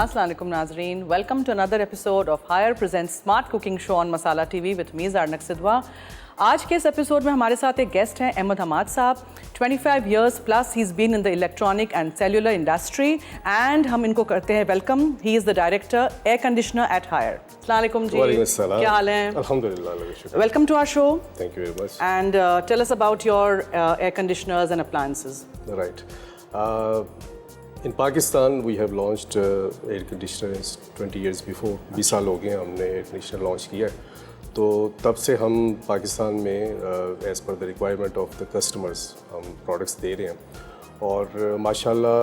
Assalamu alaikum नाजरीन, welcome to another episode of Haier presents smart cooking show on Masala TV with me Zarnak Sidhwa. आज के इस episode में हमारे साथ एक गेस्ट हैं अहमद हमाद साहब। 25 years plus he's been in the electronic and cellular industry and हम इनको करते हैं welcome. he is the director air conditioner at Haier। अस्सलाम वालेकुम जी, क्या हाल है? अल्हम्दुलिल्लाह। Welcome to our show। Thank you very much। And tell us about your air conditioners and appliances। Right। In Pakistan we have launched air conditioners 20 years before। 20 साल हो गए हमने air conditioner launch किया है, तो तब से हम पाकिस्तान में as per the requirement of the customers हम प्रोडक्ट्स दे रहे हैं। और माशाल्लाह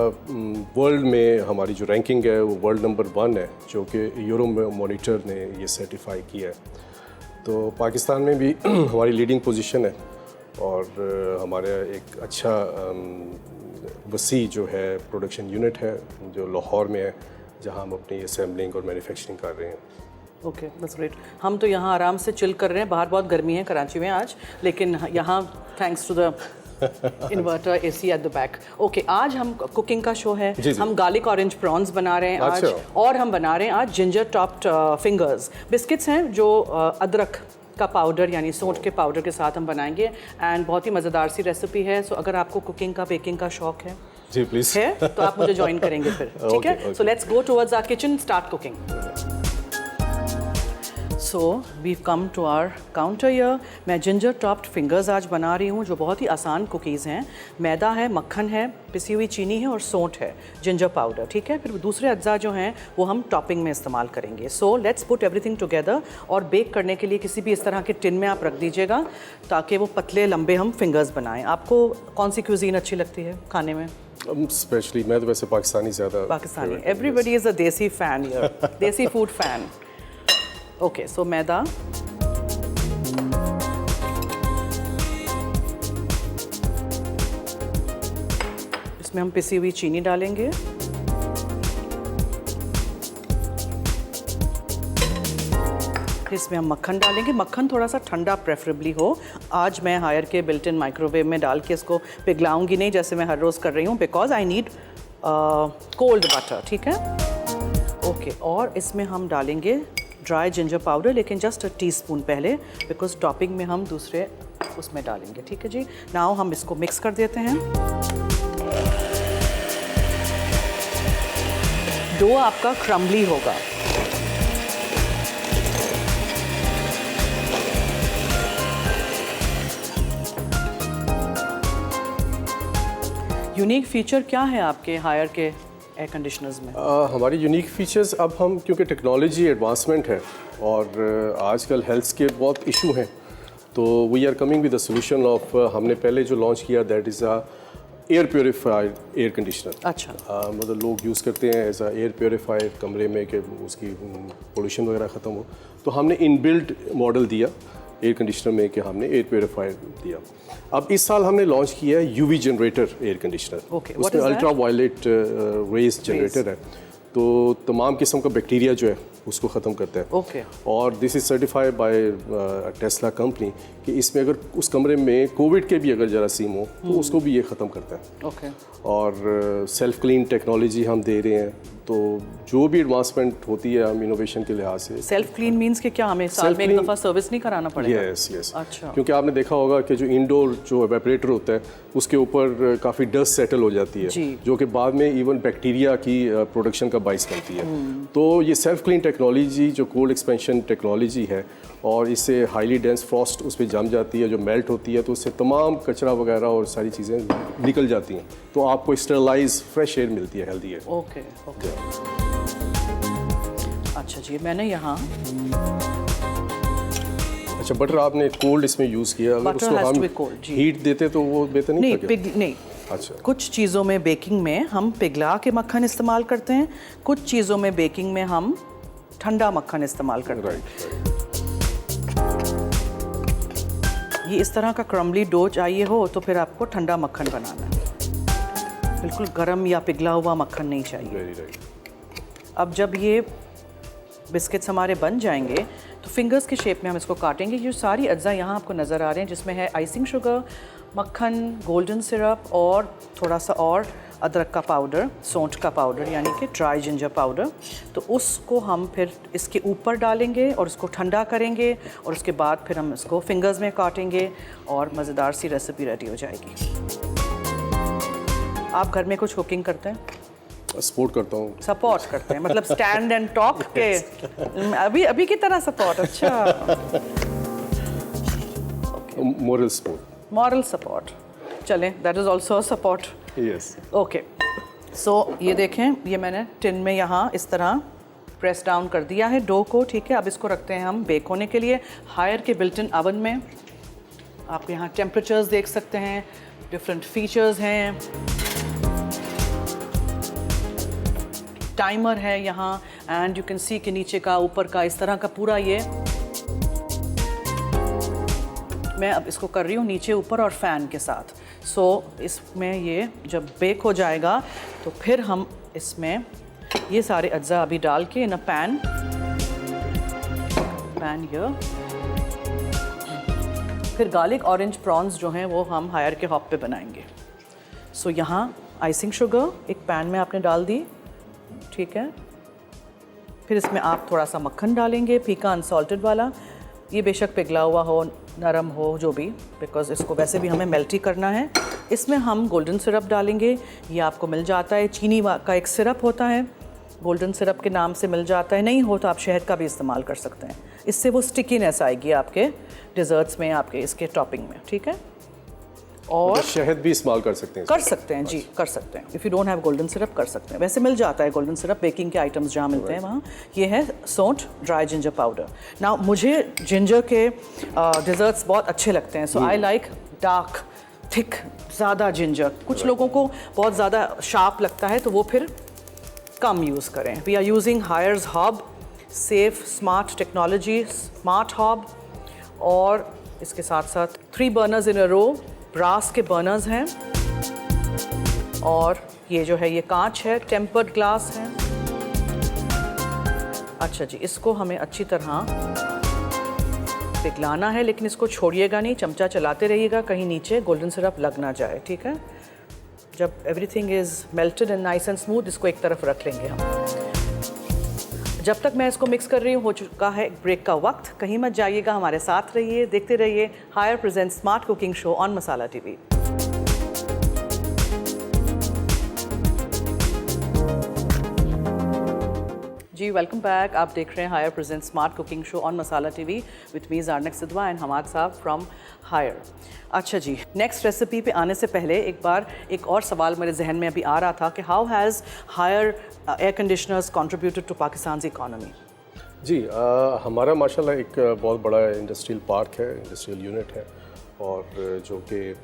वर्ल्ड में हमारी जो रैंकिंग है वो वर्ल्ड नंबर 1 है, जो कि यूरो मॉनिटर ने ये सर्टिफाई किया है। तो पाकिस्तान में भी हमारी लीडिंग पोजीशन है और हमारा एक अच्छा वसी जो है प्रोडक्शन यूनिट है जो लाहौर में है, जहाँ हम अपनी असेंबलिंग और मैन्युफैक्चरिंग कर रहे हैं। Okay, that's great. हम तो यहाँ आराम से चिल कर रहे हैं, बाहर बहुत गर्मी है कराची में आज, लेकिन यहाँ thanks to the inverter AC at the back. Okay, आज हम कुकिंग का शो है। हम गार्लिक ऑरेंज प्रॉन्स बना रहे हैं आज, और हम बना रहे हैं आज जिंजर टॉप्ड फिंगर्स बिस्किट्स हैं जो अदरक का पाउडर यानी सोंठ के पाउडर के साथ हम बनाएंगे। एंड बहुत ही मज़ेदार सी रेसिपी है। सो अगर आपको कुकिंग का बेकिंग का शौक है जी प्लीज़ है तो आप मुझे ज्वाइन करेंगे फिर, ठीक है? So let's go towards our kitchen, start cooking. So we've come to our counter here. मैं जिंजर टॉप्ड फिंगर्स आज बना रही हूँ, जो बहुत ही आसान कुकीज़ हैं। मैदा है, मक्खन है, पिसी हुई चीनी है और सोंठ है, जिंजर पाउडर, ठीक है? फिर दूसरे अज्जा जो हैं वो हम टॉपिंग में इस्तेमाल करेंगे। So let's put everything together. और बेक करने के लिए किसी भी इस तरह के टिन में आप रख दीजिएगा ताकि वो पतले लंबे हम फिंगर्स बनाएं। आपको कौन सी क्यूजीन अच्छी लगती है खाने में? स्पेशली मैं तो वैसे पाकिस्तानी ज़्यादा पाकिस्तानी। एवरीबडी इज़ अ देसी फ़ैन हियर, देसी फूड फ़ैन। ओके, सो मैदा, इसमें हम पिसी हुई चीनी डालेंगे। इसमें हम मक्खन डालेंगे। मक्खन थोड़ा सा ठंडा प्रेफरेबली हो। आज मैं हायर के बिल्ट इन माइक्रोवेव में डाल के इसको पिघलाऊंगी नहीं जैसे मैं हर रोज़ कर रही हूँ, because I need cold butter, ठीक है? ओके, और इसमें हम डालेंगे ड्राई जिंजर पाउडर, लेकिन जस्ट अ टीस्पून पहले, बिकॉज टॉपिंग में हम दूसरे उसमें डालेंगे, ठीक है जी? नाउ हम इसको मिक्स कर देते हैं। डो आपका क्रम्बली होगा। यूनिक फीचर क्या है आपके हायर के एयर कंडीशनर्स में? हमारी यूनिक फीचर्स, अब हम क्योंकि टेक्नोलॉजी एडवांसमेंट है और आजकल हेल्थ के बहुत इशू हैं, तो we are coming with the solution of, हमने पहले जो लॉन्च किया that is a air purified air conditioner. अच्छा। मतलब लोग यूज़ करते हैं एज अ एयर प्योरीफायर कमरे में कि उसकी पोल्यूशन वगैरह ख़त्म हो, तो हमने इनबिल्ट मॉडल दिया एयर कंडीशनर में कि हमने एयर प्योरीफायर दिया। अब इस साल हमने लॉन्च किया है यूवी जनरेटर एयर कंडीशनर। उसमें अल्ट्रा वायलेट रेज जनरेटर है, तो तमाम किस्म का बैक्टीरिया जो है उसको ख़त्म करता है। और this is certified by Tesla company कि इसमें अगर उस कमरे में कोविड के भी अगर जरासीम हो तो उसको भी ये ख़त्म करता है। और सेल्फ क्लीन टेक्नोलॉजी हम दे रहे हैं, तो जो भी एडवांसमेंट होती है हम इनोवेशन के लिहाज से। सेल्फ क्लीन मींस कि क्या हमें साल में एक दफ़ा सर्विस नहीं कराना पड़ेगा? यस। अच्छा। क्योंकि आपने देखा होगा कि जो इंडोर जो एवेपोरेटर होता है उसके ऊपर काफ़ी डस्ट सेटल हो जाती है, जो कि बाद में इवन बैक्टीरिया की प्रोडक्शन का बाइस बनती है। तो ये सेल्फ क्लीन टेक्नोलॉजी जो कोल्ड एक्सपेंशन टेक्नोलॉजी है, और इससे हाईली डेंस फ्रॉस्ट उस पर जम जाती है, जो मेल्ट होती है तो उससे तमाम कचरा वगैरह और सारी चीज़ें निकल जाती हैं, तो आपको स्टरलाइज फ्रेश एयर मिलती है, हेल्दी एयर। ओके। अच्छा जी, मैंने यहाँ अच्छा बटर आपने कोल्ड इसमें यूज़ किया, अगर उसको हम हीट देते तो वो बेहतर नहीं था? नहीं। अच्छा। कुछ चीज़ों में बेकिंग में हम पिघला के मक्खन इस्तेमाल करते हैं, कुछ चीज़ों में बेकिंग में हम ठंडा मक्खन इस्तेमाल करते हैं। ये इस तरह का क्रम्बली डो चाहिए हो तो फिर आपको ठंडा मक्खन बनाना है, बिल्कुल गर्म या पिघला हुआ मक्खन नहीं चाहिए। अब जब ये बिस्किट्स हमारे बन जाएंगे तो फिंगर्स के शेप में हम इसको काटेंगे। ये सारी अज्जा यहाँ आपको नज़र आ रहे हैं, जिसमें है आइसिंग शुगर, मक्खन, गोल्डन सिरप और थोड़ा सा और अदरक का पाउडर, सौंठ का पाउडर यानी कि ड्राई जिंजर पाउडर। तो उसको हम फिर इसके ऊपर डालेंगे और इसको ठंडा करेंगे और उसके बाद फिर हम इसको फिंगर्स में काटेंगे और मज़ेदार सी रेसिपी रेडी हो जाएगी। आप घर में कुछ कुकिंग करते हैं? सपोर्ट करता हूँ। सपोर्ट करते हैं मतलब स्टैंड एंड टॉक के अभी की तरह सपोर्ट। अच्छा, मोरल सपोर्ट। मॉरल सपोर्ट, चलें, that is also support. Yes. Okay, so ये देखें, ये मैंने टिन में यहाँ इस तरह प्रेस डाउन कर दिया है डो को, ठीक है। अब इसको रखते हैं हम बेक होने के लिए हायर के बिल्ट इन ओवन में। आप यहाँ टेम्परेचर्स देख सकते हैं, डिफरेंट फीचर्स हैं, टाइमर है यहाँ, एंड यू कैन सी कि नीचे का ऊपर का इस तरह का पूरा ये। मैं अब इसको कर रही हूँ नीचे ऊपर और फ़ैन के साथ। सो इसमें ये जब बेक हो जाएगा तो फिर हम इसमें ये सारे अज्जा अभी डाल के इन अ पैन ये, फिर गार्लिक ऑरेंज प्रॉन्स जो हैं वो हम हायर के हॉप पे बनाएंगे। सो यहाँ आइसिंग शुगर एक पैन में आपने डाल दी, ठीक है। फिर इसमें आप थोड़ा सा मक्खन डालेंगे, फीका अनसॉल्टेड वाला, ये बेशक पिघला हुआ हो, नरम हो, जो भी, बिकॉज़ इसको वैसे भी हमें मेल्ट ही करना है। इसमें हम गोल्डन सिरप डालेंगे, ये आपको मिल जाता है, चीनी का एक सिरप होता है, गोल्डन सिरप के नाम से मिल जाता है। नहीं हो तो आप शहद का भी इस्तेमाल कर सकते हैं, इससे वो स्टिकीनेस आएगी आपके डिज़र्ट्स में, आपके इसके टॉपिंग में, ठीक है। और शहद भी इस्तेमाल कर सकते हैं? कर सकते हैं जी, कर सकते हैं। If you don't have golden syrup कर सकते हैं, वैसे मिल जाता है गोल्डन सिरप, बेकिंग के आइटम्स जहाँ मिलते हैं वहाँ। ये है सौंठ, ड्राई जिंजर पाउडर। नाउ मुझे जिंजर के डिज़र्ट्स बहुत अच्छे लगते हैं, सो आई लाइक डार्क थिक ज़्यादा जिंजर। कुछ लोगों को बहुत ज़्यादा शार्प लगता है तो वो फिर कम यूज़ करें। We are using Haier's hob, safe smart technology, smart hob, और इसके साथ साथ 3 burners in a row, brass के बर्नर्स हैं, और ये जो है ये कांच है, टेम्पर्ड ग्लास है। अच्छा जी, इसको हमें अच्छी तरह पिघलाना है, लेकिन इसको छोड़िएगा नहीं, चमचा चलाते रहिएगा, कहीं नीचे गोल्डन सिरप लग ना जाए, ठीक है। जब everything is melted and nice and smooth, इसको एक तरफ रख लेंगे हम। जब तक मैं इसको मिक्स कर रही हूँ, हो चुका है ब्रेक का वक्त। कहीं मत जाइएगा, हमारे साथ रहिए, देखते रहिए Haier present smart cooking show on Masala TV. जी वेलकम बैक, आप देख रहे हैं Haier present smart cooking show on Masala TV with me Zarnak Sidhwa and Hamad sahab from higher. अच्छा जी, नेक्स्ट रेसिपी पे आने से पहले एक और सवाल मेरे जहन में अभी आ रहा था कि how has Haier air conditioners contributed to Pakistan economy? जी, हमारा माशाल्लाह एक बहुत बड़ा इंडस्ट्रियल पार्क है, इंडस्ट्रियल यूनिट है, और जो कि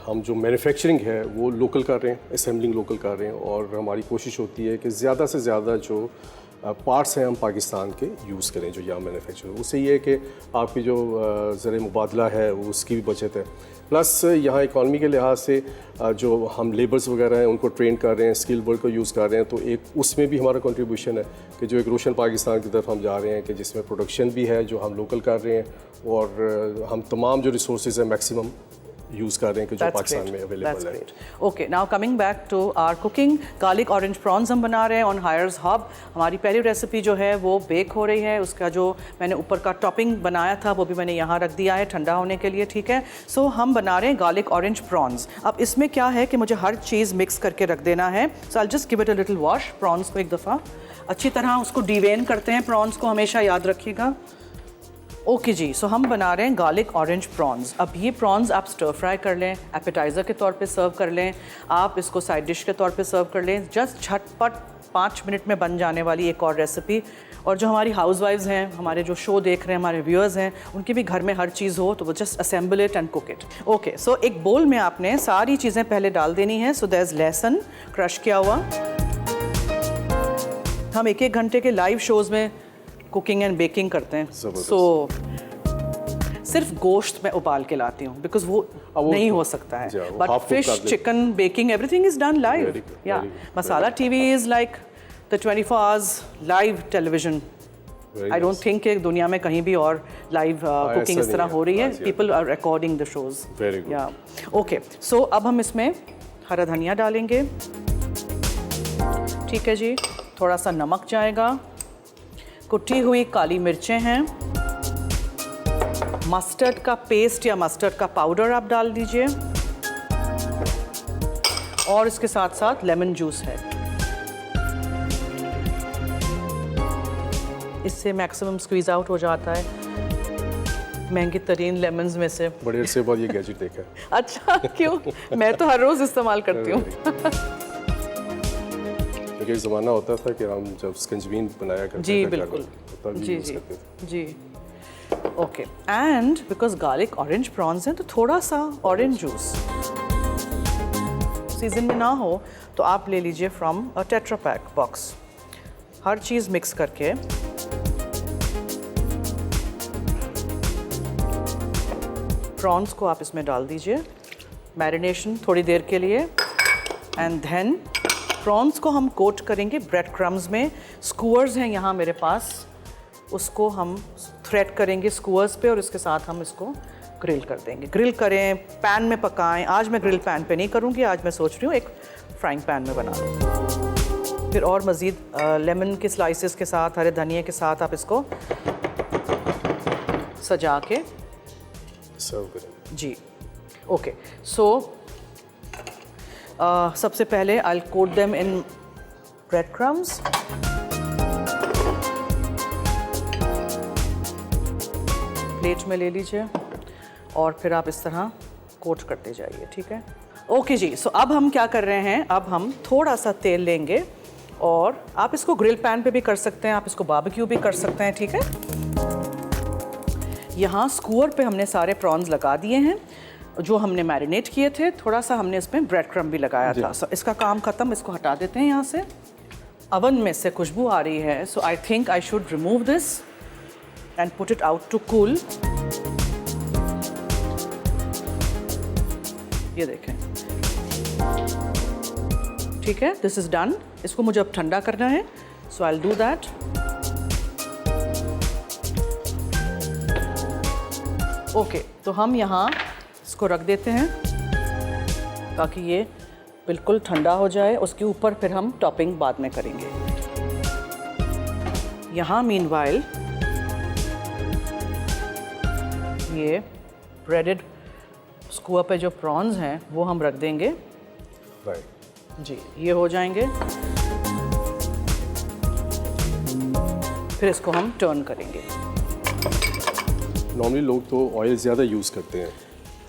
हम जो मैन्युफैक्चरिंग है वो लोकल कर रहे हैं, असेंबलिंग लोकल कर रहे हैं, और हमारी कोशिश होती है कि ज़्यादा से ज़्यादा जो पार्ट्स हैं हम पाकिस्तान के यूज़ करें जो यहाँ मैन्युफैक्चर। उससे ये है कि आपकी जो ज़र मुबादला है उसकी भी बचत है, प्लस यहाँ इकॉनमी के लिहाज से जो हम लेबर्स वगैरह हैं उनको ट्रेन कर रहे हैं, स्किल वर्क को यूज़ कर रहे हैं, तो एक उसमें भी हमारा कंट्रीब्यूशन है कि जो एक रोशन पाकिस्तान की तरफ हम जा रहे हैं कि जिसमें प्रोडक्शन भी है जो हम लोकल कर रहे हैं, और हम तमाम जो रिसोर्सेज हैं मैक्सिमम यूज़ कर रहे हैं कि जो पाकिस्तान में अवेलेबल है। Okay, now coming back to our cooking, garlic orange prawns हम बना रहे हैं ऑन हायर्स हब। हमारी पहली रेसिपी जो है वो बेक हो रही है, उसका जो मैंने ऊपर का टॉपिंग बनाया था वो भी मैंने यहाँ रख दिया है ठंडा होने के लिए, ठीक है। सो हम बना रहे हैं गार्लिक ऑरेंज प्रॉन्स। अब इसमें क्या है कि मुझे हर चीज़ मिक्स करके रख देना है, so I just give it a little wash. Prawns को एक दफ़ा अच्छी तरह उसको डिवेन करते हैं, प्रॉन्स को हमेशा याद रखिएगा। ओके जी, सो हम बना रहे हैं गार्लिक ऑरेंज प्रॉन्स। अब ये प्रॉन्स आप स्टर फ्राई कर लें, एपेटाइज़र के तौर पे सर्व कर लें, आप इसको साइड डिश के तौर पे सर्व कर लें। जस्ट झटपट 5 मिनट में बन जाने वाली एक और रेसिपी। और जो हमारी हाउसवाइफ्स हैं, हमारे जो शो देख रहे हैं, हमारे व्यूअर्स हैं, उनके भी घर में हर चीज़ हो तो वो just assemble it and cook it. Okay, so एक बोल में आपने सारी चीज़ें पहले डाल देनी है। सो देयर इज़ लहसुन क्रश किया हुआ। हम 1-1 घंटे के लाइव शोज़ में कुकिंग एंड बेकिंग करते हैं, सो सिर्फ गोश्त मैं उबाल के लाती हूँ बिकॉज वो नहीं हो सकता है, but fish, chicken, baking, everything is done live. या Masala TV is like the 24 hours live television. I don't think कि दुनिया में कहीं भी और लाइव कुकिंग इस तरह हो रही है। People are recording the shows. या ओके, सो अब हम इसमें हरा धनिया डालेंगे, ठीक है जी। थोड़ा सा नमक जाएगा, कुटी हुई काली मिर्चें हैं, मस्टर्ड का पेस्ट या मस्टर्ड का पाउडर आप डाल दीजिए, और इसके साथ साथ लेमन जूस है। इससे मैक्सिमम स्क्वीज आउट हो जाता है महंगी तरीन लेमन्स में से। बड़े अरसे बाद ये गैजेट देखा है। अच्छा, क्यों? मैं तो हर रोज इस्तेमाल करती हूँ। क्योंकि एक ज़माना होता था कि हम जब स्कंजबीन बनाया करते जी थे बिल्कुल, तब भी जी यूज़ जी करते थे। जी। Okay, and because garlic orange prawns हैं तो थोड़ा सा ऑरेंज जूस सीजन में ना हो तो आप ले लीजिए from a tetra pack box. Her cheese mix करके प्रॉन्स को आप इसमें डाल दीजिए, मैरिनेशन थोड़ी देर के लिए, एंड देन प्रॉन्स को हम कोट करेंगे ब्रेड क्रम्स में। स्कूअर्स हैं यहाँ मेरे पास, उसको हम थ्रेड करेंगे स्कूअर्स पे और इसके साथ हम इसको ग्रिल कर देंगे। ग्रिल करें, पैन में पकाएं। आज मैं ग्रिल पैन पे नहीं करूँगी, आज मैं सोच रही हूँ एक फ्राइंग पैन में बना लूँ। फिर और मज़ीद लेमन के स्लाइसेस के साथ, हरे धनिया के साथ आप इसको सजा के सर्व करेंगे जी। ओके, सो सबसे पहले I will coat them in bread crumbs. Plate में ले लीजिए और फिर आप इस तरह कोट करते जाइए, ठीक है। ओके जी, सो अब हम क्या कर रहे हैं, अब हम थोड़ा सा तेल लेंगे और आप इसको ग्रिल पैन पे भी कर सकते हैं, आप इसको बारबेक्यू भी कर सकते हैं, ठीक है। यहाँ स्कूअर पे हमने सारे प्रॉन्स लगा दिए हैं जो हमने मैरिनेट किए थे। थोड़ा सा हमने इसमें ब्रेड क्रम्ब भी लगाया था। So, इसका काम ख़त्म, इसको हटा देते हैं यहाँ से। अवन में से खुशबू आ रही है, so I think I should remove this and put it out to cool. ये देखें, ठीक है, दिस इज़ डन। इसको मुझे अब ठंडा करना है, so I will do that. Okay, तो हम यहाँ इसको रख देते हैं ताकि ये बिल्कुल ठंडा हो जाए। उसके ऊपर फिर हम टॉपिंग बाद में करेंगे। यहाँ मीनवाइल ये ब्रेडेड स्कूअर पे जो प्रॉन्स हैं वो हम रख देंगे। राइट जी, ये हो जाएंगे। फिर इसको हम टर्न करेंगे। नॉर्मली लोग तो ऑयल ज़्यादा यूज़ करते हैं,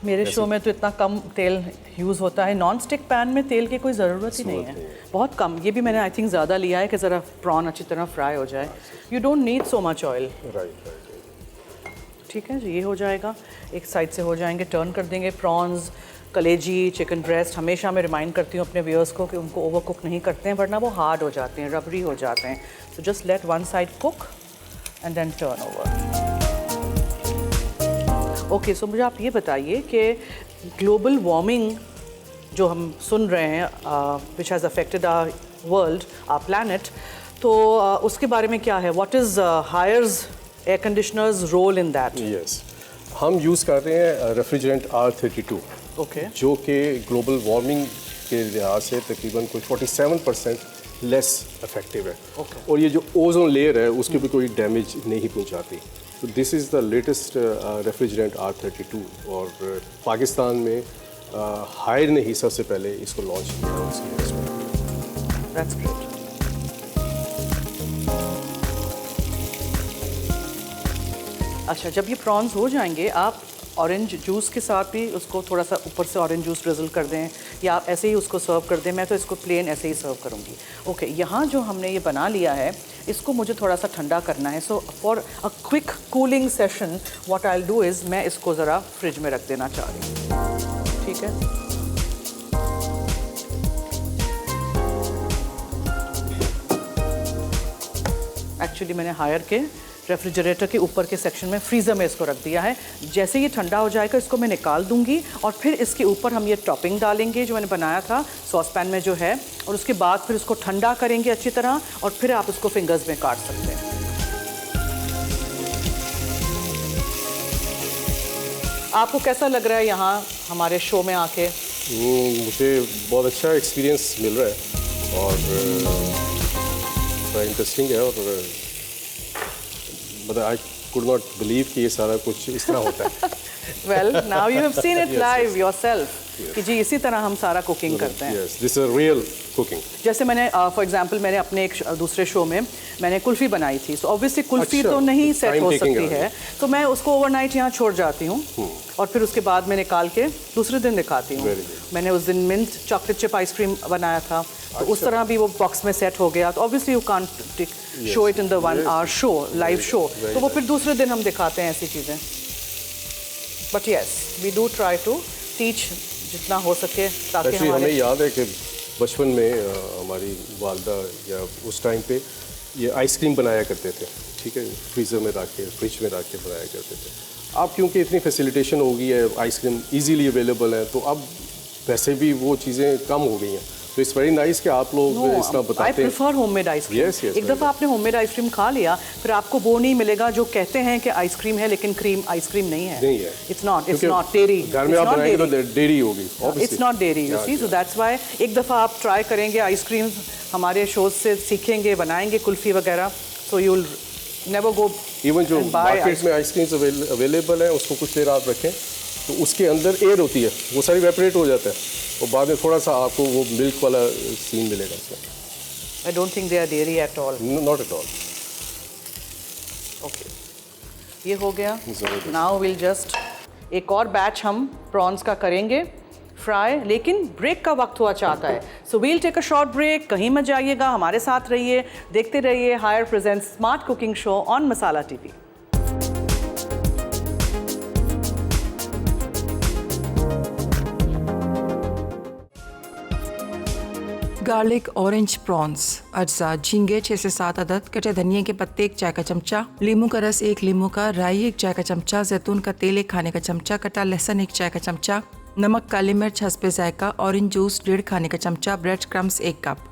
मेरे शो में तो इतना कम तेल यूज़ होता है। नॉन स्टिक पैन में तेल की कोई ज़रूरत ही नहीं है, बहुत कम। ये भी मैंने आई थिंक ज़्यादा लिया है कि ज़रा प्रॉन अच्छी तरह फ्राई हो जाए। You don't need so much oil. Right. ठीक है जी, ये हो जाएगा। एक साइड से हो जाएंगे, टर्न कर देंगे। प्रॉन्स, कलेजी, चिकन ब्रेस्ट, हमेशा मैं रिमाइंड करती हूँ अपने व्यूअर्स को कि उनको ओवर कुक नहीं करते हैं वरना वो हार्ड हो जाते हैं, रबरी हो जाते हैं। So just let one side cook and then turn over. Okay, so मुझे आप ये बताइए कि ग्लोबल वार्मिंग जो हम सुन रहे हैं which has affected our world, our planet, तो उसके बारे में क्या है? What is Haier's air conditioners role in that? Yes, हम यूज़ कर रहे हैं रेफ्रिजरेंट R32, ओके, जो कि ग्लोबल वार्मिंग के लिहाज से तकरीबन कोई 47% लेस इफेक्टिव है। और ये जो ओजोन लेयर है उसके भी कोई डैमेज नहीं पहुंचाती। तो this is the latest refrigerant R32 और पाकिस्तान में हायर ने ही सबसे पहले इसको लॉन्च किया है उसकी। That's great. अच्छा, जब ये प्रॉन्स हो जाएंगे आप ऑरेंज जूस के साथ भी उसको थोड़ा सा ऊपर से ऑरेंज जूस ड्रिजल कर दें या आप ऐसे ही उसको सर्व कर दें। मैं तो इसको प्लेन ऐसे ही सर्व करूँगी। ओके, यहाँ जो हमने ये बना लिया है इसको मुझे थोड़ा सा ठंडा करना है। So for a quick cooling session what I will do is मैं इसको ज़रा फ्रिज में रख देना चाह रही हूँ, ठीक है। एक्चुअली मैंने हायर के रेफ्रिजरेटर के ऊपर के सेक्शन में फ्रीज़र में इसको रख दिया है। जैसे ये ठंडा हो जाएगा इसको मैं निकाल दूंगी और फिर इसके ऊपर हम ये टॉपिंग डालेंगे जो मैंने बनाया था सॉस पैन में जो है, और उसके बाद फिर इसको ठंडा करेंगे अच्छी तरह और फिर आप इसको फिंगर्स में काट सकते हैं। आपको कैसा लग रहा है यहाँ हमारे शो में आके? मुझे बहुत अच्छा एक्सपीरियंस मिल रहा है और बड़ा इंटरेस्टिंग है, और मतलब आई कुड नॉट बिलीव कि ये सारा कुछ इस तरह होता है। Well, now you have seen it live yourself कि जी इसी तरह हम सारा कुकिंग करते हैं। Yes, this is real cooking. जैसे मैंने फॉर एग्जांपल मैंने अपने एक दूसरे शो में मैंने कुल्फ़ी बनाई थी, सो ऑब्वियसली कुल्फ़ी अच्छा, तो नहीं सेट time हो taking सकती है, तो मैं उसको ओवरनाइट यहाँ छोड़ जाती हूँ और फिर उसके बाद मैं निकाल के दूसरे दिन दिखाती हूँ। मैंने उस दिन मिंट चॉकलेट चिप आइसक्रीम बनाया था, तो उस तरह भी वो बॉक्स में सेट हो गया। तो obviously you can't show it in the 1 hour show, live show, तो वो फिर दूसरे दिन हम दिखाते हैं ऐसी चीज़ें। But yes, we do try to teach जितना हो सके, ताकि हमें याद है कि बचपन में हमारी वालदा या उस टाइम पे ये आइसक्रीम बनाया करते थे, ठीक है, फ्रीज़र में रख के, फ्रिज में रख के बनाया करते थे। अब क्योंकि इतनी फैसिलिटेशन हो गई है, आइसक्रीम इजीली अवेलेबल है, तो अब वैसे भी वो चीज़ें कम हो गई हैं। तो इट्स वेरी नाइस कि आप लोग इस तरह बताते हैं। I prefer homemade ice cream. Yes, yes, एक दफ़ा आपने होममेड आइसक्रीम खा लिया, फिर आपको वो नहीं मिलेगा जो कहते हैं कि आइसक्रीम है लेकिन क्रीम आइसक्रीम नहीं है। नहीं है। It's not dairy. घर में आप बनाएंगे तो डेयरी होगी। It's not dairy, you see, so that's why एक दफ़ा आप ट्राई करेंगे आइसक्रीम, हमारे शोज से सीखेंगे, बनाएंगे कुल्फ़ी वगैरह, so you will never go. Even जो मार्केट में आइसक्रीम अवेलेबल है, उसको कुछ देर आप रखें तो उसके अंदर एयर होती है, वो सारी वेपरेट हो जाता है, और बाद में थोड़ा सा आपको वो मिल्क वाला सीन मिलेगा इसमें। I don't think they are dairy at all. Not at all. Okay, ये हो गया। नाउ विल जस्ट एक और बैच हम प्रॉन्स का करेंगे फ्राई, लेकिन ब्रेक का वक्त हुआ चाहता है, so we'll take a short break. कहीं मत जाइएगा, हमारे साथ रहिए, देखते रहिए Haier presents smart cooking show on Masala TV. Garlic orange prawns अज्जा झींगे 6 से 7 अदद, कटे धनिया के पत्ते 1 चाय का चमचा, नींबू का रस 1 नींबू का, राई 1 चाय का चमचा, जैतून का तेल 1 खाने का चमचा, कटा लहसुन 1 चाय का चमचा, नमक, काली मिर्च हस्बे जायका, ऑरेंज जूस 1.5 खाने का चमचा, ब्रेड क्रम्स 1 कप।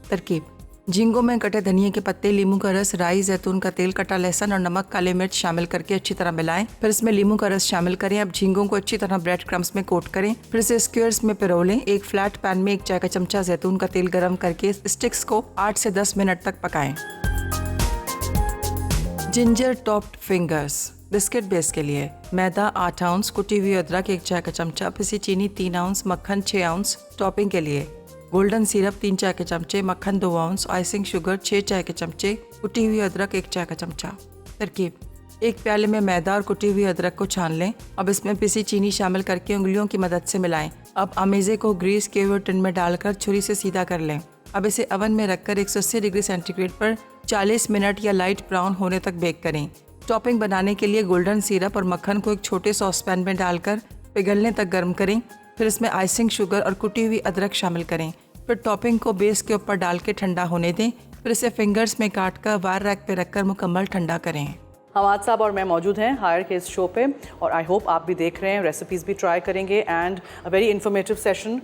तरकीब: झींगों में कटे धनिया के पत्ते, नींबू का रस, राई, जैतून का तेल, कटा लहसुन और नमक, काली मिर्च शामिल करके अच्छी तरह मिलाएं। फिर इसमें नींबू का रस शामिल करें। अब झींगों को अच्छी तरह ब्रेड क्रम्स में कोट करें, फिर इसे स्क्वायर्स में पिरो लें। एक फ्लैट पैन में 1 चाय का चमचा जैतून का तेल गरम करके स्टिक्स को 8 से 10 मिनट तक पकाएं। Ginger topped fingers biscuit base के लिए: मैदा 8 आउंस, कुटी हुई अदरक 1 चाय का चमचा, पिसी चीनी 3 आउंस, मक्खन 6 आउंस। टॉपिंग के लिए: गोल्डन सिरप 3 चाय के चमचे, मक्खन 2 आउंस, आइसिंग शुगर 6 चाय के चमचे, कुटी हुई अदरक 1 चाय का चमचा। तरकीब: एक प्याले में मैदा और कुटी हुई अदरक को छान लें। अब इसमें पिसी चीनी शामिल करके उंगलियों की मदद से मिलाएं। अब अमेज़े को ग्रीस किए हुए टिन में डालकर छुरी से सीधा कर लें। अब इसे ओवन में रखकर 180 डिग्री सेंटीग्रेड पर 40 मिनट या लाइट ब्राउन होने तक बेक करें। टॉपिंग बनाने के लिए गोल्डन सिरप और मक्खन को एक छोटे सॉसपैन में डालकर पिघलने तक गर्म करें। फिर इसमें आइसिंग शुगर और कुटी हुई अदरक शामिल करें। फिर टॉपिंग को बेस के ऊपर डाल के ठंडा होने दें। फिर इसे फिंगर्स में काटकर वार रैक पे रखकर मुकम्मल ठंडा करें। हमाद साहब और मैं मौजूद हैं हायर के इस शो पे, और आई होप आप भी देख रहे हैं, रेसिपीज़ भी ट्राई करेंगे, and a very informative session.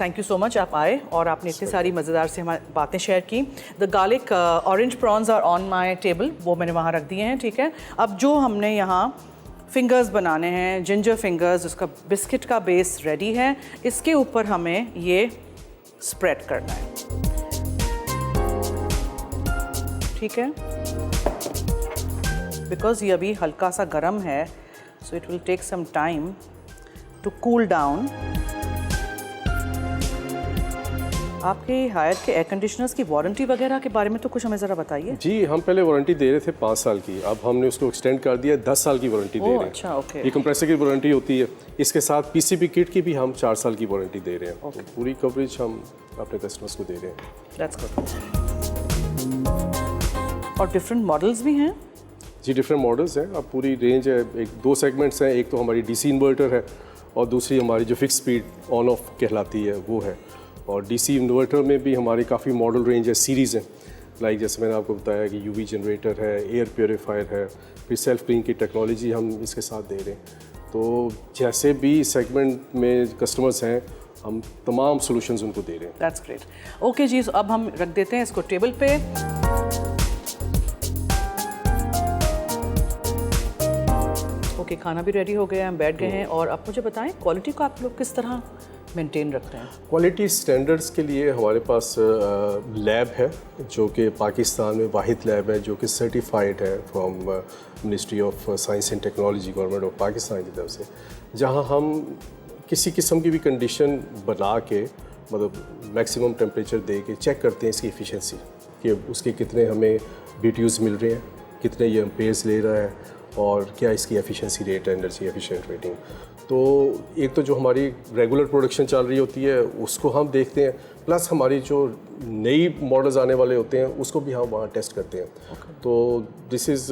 Thank you so much, आप आए और आपने इतनी सारी मज़ेदार से हमारी बातें शेयर की। The garlic orange prawns are on my table, वो मैंने वहाँ रख दिए हैं, ठीक है। अब जो हमने यहाँ फिंगर्स बनाने हैं, जिंजर फिंगर्स, उसका बिस्किट का बेस रेडी है। इसके ऊपर हमें ये स्प्रेड करना है, ठीक है, बिकॉज ये अभी हल्का सा गर्म है, so it will take some time to cool down. आपके हायर के एयर कंडीशनर्स की वारंटी वगैरह के बारे में तो कुछ हमें ज़रा बताइए। जी, हम पहले वारंटी दे रहे थे 5 साल की, अब हमने उसको एक्सटेंड कर दिया, 10 साल की वारंटी दे रहे हैं। अच्छा, ओके। ये कंप्रेसर की वारंटी होती है, इसके साथ पीसीबी किट की भी हम 4 साल की वारंटी दे रहे हैं। तो पूरी कवरेज हम अपने कस्टमर्स को दे रहे हैं। That's good. और डिफरेंट मॉडल्स भी हैं? जी, डिफरेंट मॉडल्स हैं। अब पूरी रेंज है, 2 सेगमेंट्स हैं। एक तो हमारी डीसी इन्वर्टर है और दूसरी हमारी जो फिक्स स्पीड ऑन ऑफ कहलाती है वो है। और डीसी इन्वर्टर में भी हमारी काफ़ी मॉडल रेंज है, सीरीज़ है। लाइक जैसे मैंने आपको बताया कि यूवी जनरेटर है, एयर प्योरीफायर है, फिर सेल्फ क्लीन की टेक्नोलॉजी हम इसके साथ दे रहे हैं। तो जैसे भी सेगमेंट में कस्टमर्स हैं, हम तमाम सॉल्यूशंस उनको दे रहे हैं। That's great. ओके जी, अब हम रख देते हैं इसको टेबल पे। ओके, खाना भी रेडी हो गया, हम बैठ गए हैं। और अब मुझे बताएं, क्वालिटी को आप लोग किस तरह मेंटेन रखते हैं? क्वालिटी स्टैंडर्ड्स के लिए हमारे पास लैब है, जो कि पाकिस्तान में वाहिद लैब है जो कि सर्टिफाइड है from ministry of science and technology government of Pakistan की तरफ से, जहां हम किसी किस्म की भी कंडीशन बना के मतलब मैक्सिमम टेम्परेचर दे के चेक करते हैं इसकी एफिशिएंसी कि उसके कितने हमें BTUs मिल रहे हैं, कितने ये एम्पेयर्स ले रहा है और क्या इसकी एफिशिएंसी रेट है, एनर्जी एफिशिएंट रेटिंग। तो एक तो जो हमारी रेगुलर प्रोडक्शन चल रही होती है उसको हम देखते हैं, प्लस हमारी जो नई मॉडल्स आने वाले होते हैं उसको भी हम वहाँ टेस्ट करते हैं। तो this is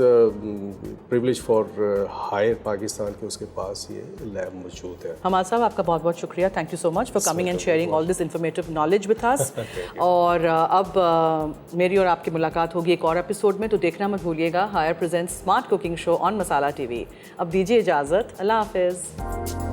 privilege for Haier Pakistan के उसके पास ये लैब मौजूद है। हमाद साहब, आपका बहुत बहुत शुक्रिया, thank you so much for coming and sharing all this informative knowledge with us. और अब मेरी और आपकी मुलाकात होगी एक और एपिसोड में, तो देखना मत भूलिएगा। Haier presents smart cooking show on Masala TV। अब दीजिए इजाज़त, अल्लाह हाफिज़।